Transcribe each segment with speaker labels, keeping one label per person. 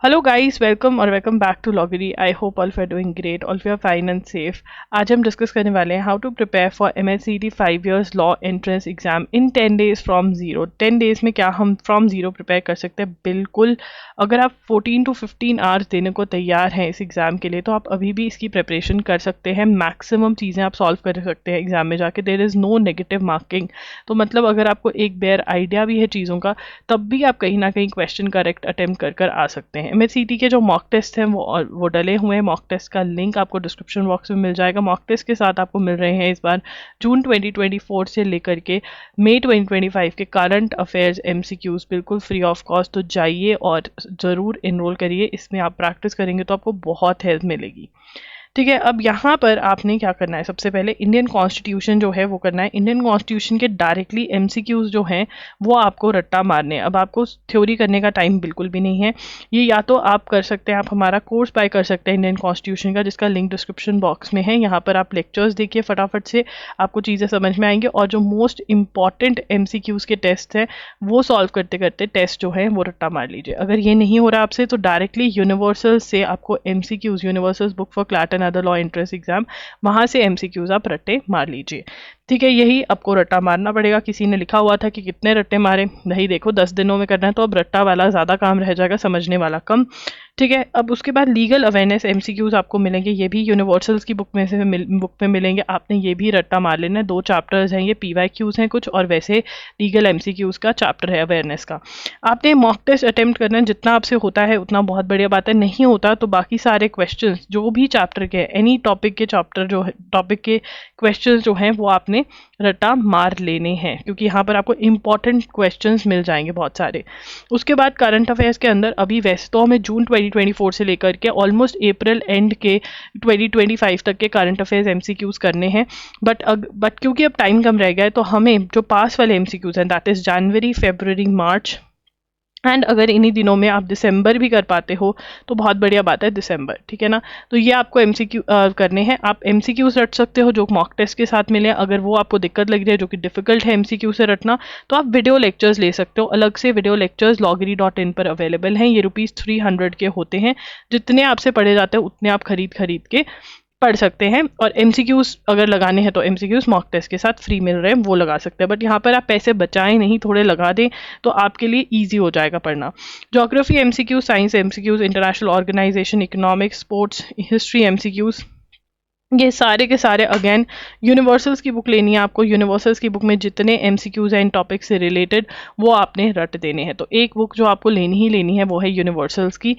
Speaker 1: Hello guys, welcome और welcome back to लॉगरी। I hope all you are doing great, all you are fine and safe. आज हम discuss करने वाले हैं how to prepare for MSCT 5 years law entrance exam in 10 days from zero. 10 days में क्या हम from zero prepare कर सकते हैं? बिल्कुल। अगर आप 14 to 15 आवर्स देने को तैयार हैं इस एग्जाम के लिए तो आप अभी भी इसकी प्रिपरेशन कर सकते हैं। मैक्सिमम चीज़ें आप सॉल्व कर सकते हैं एग्जाम में जाके। There is no negative marking. तो मतलब अगर आपको एक बेयर आइडिया भी है चीज़ों का, तब भी आप कहीं ना कहीं क्वेश्चन करेक्ट अटेम्प्ट कर आ सकते हैं। MSCT के जो मॉक टेस्ट हैं वो डले हुए हैं। मॉक टेस्ट का लिंक आपको डिस्क्रिप्शन बॉक्स में मिल जाएगा। मॉक टेस्ट के साथ आपको मिल रहे हैं इस बार जून 2024 से लेकर के मई 2025 के करंट अफेयर्स MCQs बिल्कुल फ्री ऑफ कॉस्ट। तो जाइए और ज़रूर इनरोल करिए। इसमें आप प्रैक्टिस करेंगे तो आपको बहुत हेल्प मिलेगी। ठीक है, अब यहाँ पर आपने क्या करना है? सबसे पहले इंडियन कॉन्स्टिट्यूशन जो है वो करना है। इंडियन कॉन्स्टिट्यूशन के डायरेक्टली MCQs जो हैं वो आपको रट्टा मारने हैं। अब आपको थ्योरी करने का टाइम बिल्कुल भी नहीं है। ये या तो आप कर सकते हैं, आप हमारा कोर्स बाय कर सकते हैं इंडियन कॉन्स्टिट्यूशन का, जिसका लिंक डिस्क्रिप्शन बॉक्स में है। यहाँ पर आप लेक्चर्स देखिए, फटाफट से आपको चीज़ें समझ में आएंगी और जो मोस्ट इंपॉर्टेंट MCQs के टेस्ट हैं वो सॉल्व करते करते टेस्ट जो है वो रट्टा मार लीजिए। अगर ये नहीं हो रहा आपसे तो डायरेक्टली यूनिवर्सल से आपको MCQs, universal book for CLAT and other law entrance exam, वहाँ से MCQs आप रट्टे मार लीजिए। ठीक है, यही आपको रट्टा मारना पड़ेगा। किसी ने लिखा हुआ था कि कितने रट्टे मारे, नहीं देखो 10 दिनों में करना है, तो अब रट्टा वाला ज़्यादा काम रह जाएगा, समझने वाला कम। ठीक है, अब उसके बाद लीगल अवेयरनेस MCQs आपको मिलेंगे। ये भी यूनिवर्सल्स की बुक में मिलेंगे। आपने ये भी रट्टा मार लेना है। 2 चैप्टर्स हैं, ये PYQs हैं कुछ, और वैसे लीगल MCQs का चैप्टर है अवेयरनेस का। आपने मॉक टेस्ट अटेम्प्ट करना है, जितना आपसे होता है उतना बहुत बढ़िया बात है। नहीं होता तो बाकी सारे क्वेश्चन जो भी चैप्टर के, एनी टॉपिक के चैप्टर जो है, टॉपिक के क्वेश्चन जो हैं वो आपने रट्टा मार लेने हैं, क्योंकि यहाँ पर आपको इंपॉर्टेंट क्वेश्चंस मिल जाएंगे बहुत सारे। उसके बाद करंट अफेयर्स के अंदर अभी वैसे तो हमें जून 2024 से लेकर के ऑलमोस्ट अप्रैल एंड के 2025 तक के करंट अफेयर्स MCQs करने हैं। बट क्योंकि अब टाइम कम रह गया है तो हमें जो पास वाले MCQs हैं, that is January, February, March, and अगर इन्हीं दिनों में आप दिसंबर भी कर पाते हो तो बहुत बढ़िया बात है, दिसंबर। ठीक है ना? तो ये आपको MCQ करने हैं। आप MCQs रट सकते हो जो मॉक टेस्ट के साथ मिले। अगर वो आपको दिक्कत लग रही है, जो कि डिफिकल्ट है MCQ से रटना, तो आप वीडियो लेक्चर्स ले सकते हो। अलग से वीडियो लेक्चर्स loggery.in पर अवेलेबल हैं। ये ₹300 के होते हैं। जितने आपसे पढ़े जाते हैं उतने आप खरीद के पढ़ सकते हैं। और MCQs अगर लगाने हैं तो MCQs मॉक टेस्ट के साथ फ्री मिल रहे हैं, वो लगा सकते हैं। बट यहाँ पर आप पैसे बचाएं नहीं, थोड़े लगा दें तो आपके लिए ईजी हो जाएगा पढ़ना। Geography MCQs, science MCQs, international organisation, economics, sports, history MCQs, ये सारे के सारे अगेन यूनिवर्सल्स की बुक लेनी है आपको। यूनिवर्सल्स की बुक में जितने MCQs हैं इन टॉपिक से रिलेटेड वो आपने रट देने हैं। तो एक बुक जो आपको लेनी है वो है यूनिवर्सल्स की।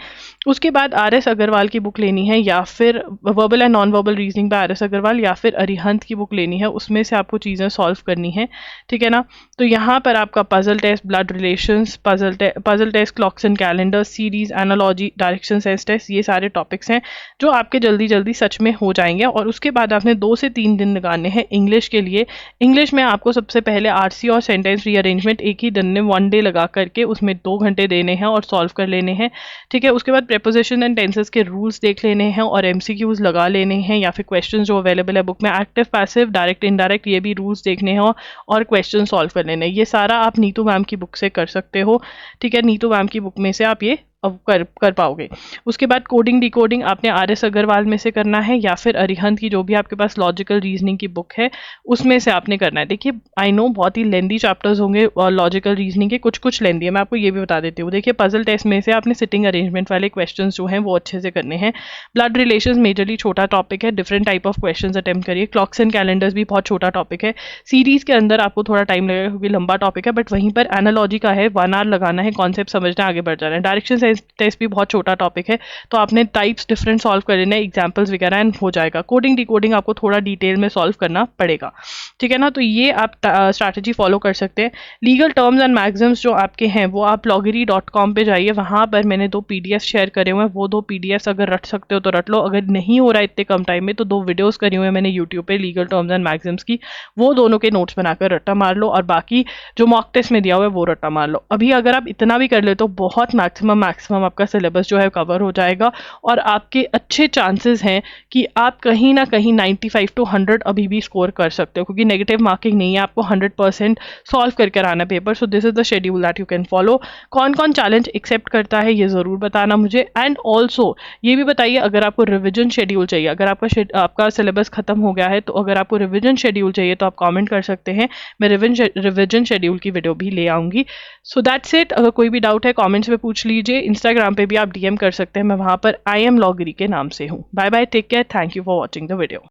Speaker 1: उसके बाद RS अग्रवाल की बुक लेनी है, या फिर verbal and non verbal reasoning by RS Agarwal, या फिर अरिहंत की बुक लेनी है। उसमें से आपको चीज़ें सॉल्व करनी है। ठीक है ना? तो यहाँ पर आपका puzzle test, blood relations, puzzle test, clocks and calendar, series, analogy, direction sense test, ये सारे टॉपिक्स हैं जो आपके जल्दी जल्दी सच में हो जाएंगे। और उसके बाद आपने 2 से 3 दिन लगाने हैं इंग्लिश के लिए। इंग्लिश में आपको सबसे पहले RC और सेंटेंस रीअरेंजमेंट एक ही दिन में 1 डे लगा करके उसमें 2 घंटे देने हैं और सॉल्व कर लेने हैं। ठीक है, उसके बाद प्रेपोजिशन एंड टेंसेस के रूल्स देख लेने हैं और MCQs लगा लेने हैं, या फिर क्वेश्चन जो अवेलेबल है बुक में, एक्टिव, पैसिव, डायरेक्ट, इनडायरेक्ट, ये भी रूल्स देखने हैं और क्वेश्चन सॉल्व कर लेने हैं। ये सारा आप नीतू मैम की बुक से कर सकते हो। ठीक है, नीतू मैम की बुक में से आप ये अब कर पाओगे। उसके बाद कोडिंग डिकोडिंग आपने RS अग्रवाल में से करना है, या फिर अरिहंत की जो भी आपके पास लॉजिकल रीजनिंग की बुक है उसमें से आपने करना है। देखिए, आई नो बहुत ही लेंदी चैप्टर्स होंगे और लॉजिकल रीजनिंग के कुछ लेंदी है, मैं आपको ये भी बता देती हूँ। देखिए, पजल टेस्ट में से आपने सिटिंग अरेंजमेंट वाले क्वेश्चन जो हैं वो अच्छे से करने हैं। ब्लड रिलेशन मेजरली छोटा टॉपिक है, different type of question attempt करिए। क्लॉक्स एंड कैलेंडर्स भी बहुत छोटा टॉपिक है। सीरीज के अंदर आपको थोड़ा टाइम लगेगा क्योंकि लंबा टॉपिक है, बट वहीं पर एनालॉजी का है, 1 आवर लगाना है, कॉन्सेप्ट समझना है, आगे बढ़ जाना है। डायरेक्शन टेस्ट भी बहुत छोटा टॉपिक है, तो आपने टाइप्स डिफरेंट सॉल्व कर लेना है, एग्जाम्पल्स वगैरह, एंड हो जाएगा। कोडिंग डिकोडिंग आपको थोड़ा डिटेल में सॉल्व करना पड़ेगा। ठीक है ना? तो ये आप स्ट्रैटेजी फॉलो कर सकते हैं। लीगल टर्म्स एंड मैक्सिम्स जो आपके हैं वो आप loggery.com पे जाइए, वहाँ पर मैंने 2 PDF शेयर करे हुए हैं। वो 2 PDFs अगर रट सकते हो तो रट लो। अगर नहीं हो रहा है इतने कम टाइम में तो 2 वीडियोस करी हुई है मैंने यूट्यूब पे लीगल टर्म्स एंड मैक्सिम्स की, वो दोनों के नोट्स बनाकर रट्टा मार लो, और बाकी जो मॉक टेस्ट में दिया हुआ है वो रट्टा मार लो। अभी अगर आप इतना भी कर ले तो बहुत मैक्सिमम मैक्सिमम आपका सिलेबस जो है कवर हो जाएगा और आपके अच्छे चांसेस हैं कि आप कहीं ना कहीं 95 to 100 अभी भी स्कोर कर सकते हो, क्योंकि नेगेटिव मार्किंग नहीं है, आपको 100% सॉल्व करके आना paper. So this is the schedule that you can follow. कौन कौन चैलेंज एक्सेप्ट करता है ये ज़रूर बताना मुझे, एंड ऑल्सो ये भी बताइए अगर आपको रिविजन शेड्यूल चाहिए, अगर आपका सिलेबस खत्म हो गया है तो अगर आपको रिविजन शेड्यूल चाहिए तो आप कमेंट कर सकते हैं, मैं रिविजन शेड्यूल की वीडियो भी ले आऊँगी। So that's it. अगर कोई भी डाउट है कमेंट्स में पूछ लीजिए, इंस्टाग्राम पे भी आप डीएम कर सकते हैं, मैं वहाँ पर आई एम लॉगरी के नाम से हूँ। Bye bye, take care, thank you for watching the video.